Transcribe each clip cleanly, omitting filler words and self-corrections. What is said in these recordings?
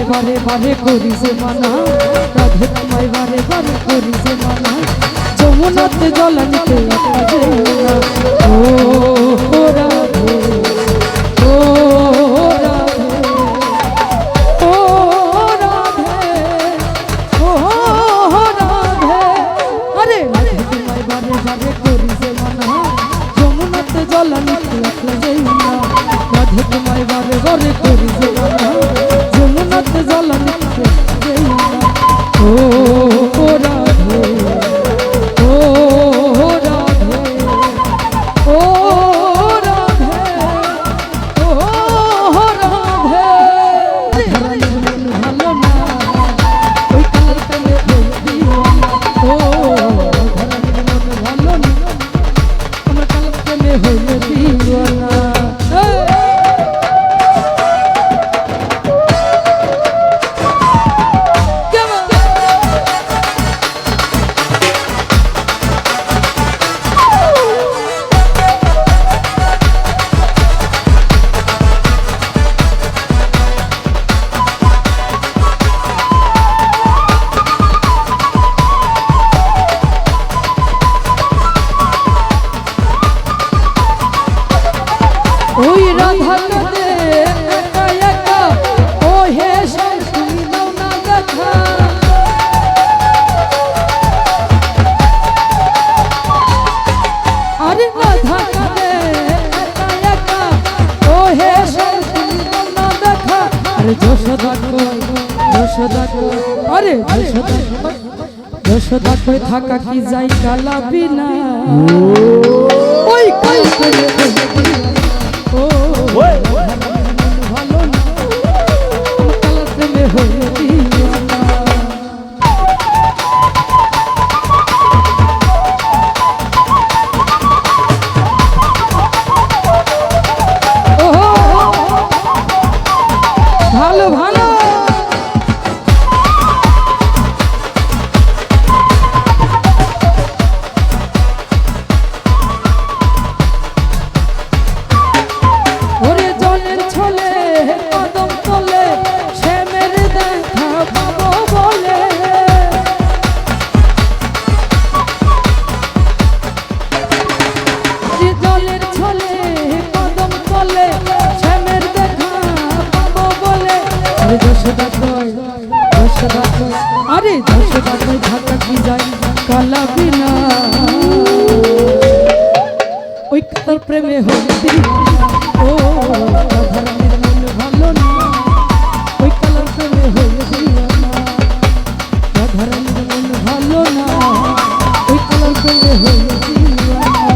বারে বারে করি যে মানা, রাধে তোমায় বারে বারে করি যে মানা, যমুনাতে জল আনতে একা যেও না। ও রাধে, ও রাধে, ও রাধে, ও রাধে। আরে রাধে তোমায় বারে বারে করি যে মানা, যমুনাতে জল আনতে একা যেও না। রাধে তোমায় বারে বারে করি যে মানা, যমুনাতে জল আনতে যেও না। ও রাধে, ও রাধে, ও রাধে, ও রাধে। রাধারানীর মন ভালো না, ওই কালার প্রেমে দিও না। ও রাধারানীর মন ভালো না, আমার কালার প্রেমে হইলে দিও না। ওই রাধা কাঁদে একা একা, ও হে শ্যাম তুমি দাও না দেখা। আরে রাধা কাঁদে একা একা, ও হে শ্যাম তুমি দাও না দেখা। আরে যশোদা কই, যশোদা কই, আরে যশোদা কই, যশোদা কই থাকা কি যাই কালা বিনা। ওই কাল করে ও ভালো না, কালার প্রেমে হয়ে দিও না। ভালো ভালো আরে যশোদা কই থাকা কি যাই কালা বিনা। ওই কালার প্রেমে হয়ে দিও না। ও রাধারানীর মন ভালো না, ওই কালার প্রেমে হয়ে দিও না। রাধারানীর মন ভালো না, ওই কালার প্রেমে হয়ে দিও না।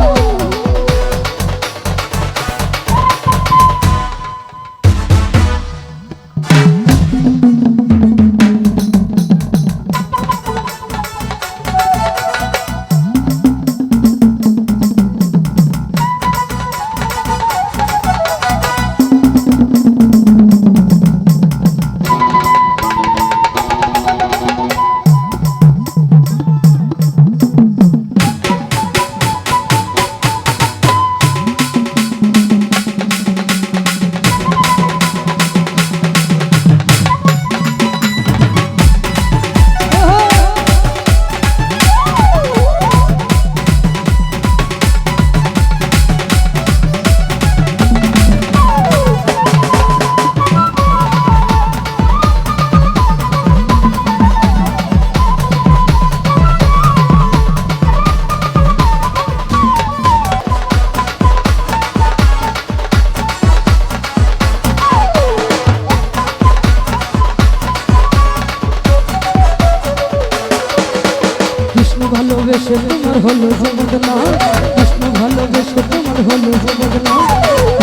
ভালোবেসে তোমার হলো যে বদলা, কৃষ্ণ ভালোবেসে তোমার হলো যে বদলা।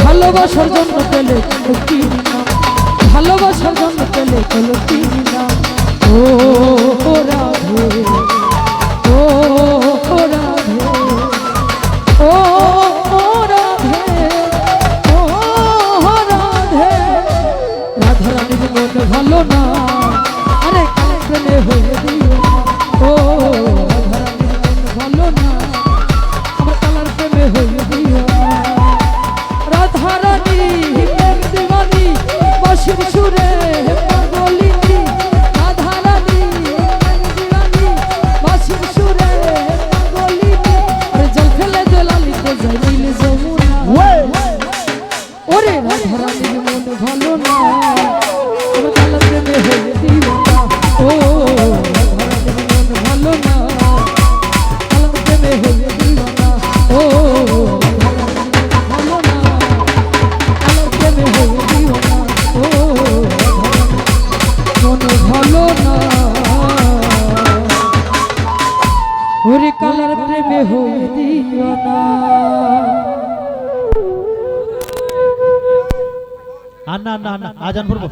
ভালোবাসার জন্য পেলে কোনো কি না, ভালোবাসার জন্য পেলে কোনো কি না। ও রাধে, ও রাধে, ও রাধে, ও রাধে। রাধারানীর মন ভালো না, আরে কাল প্রেমে হয়ে দিও না। ও ভালো না, আমার কালার প্রেমে হয়ে দিও না। রাধারানী প্রেম দিওয়ানি, বাঁশির সুরে পাগলিনী। হয়ে দিও না। না না না আজান পড়বো।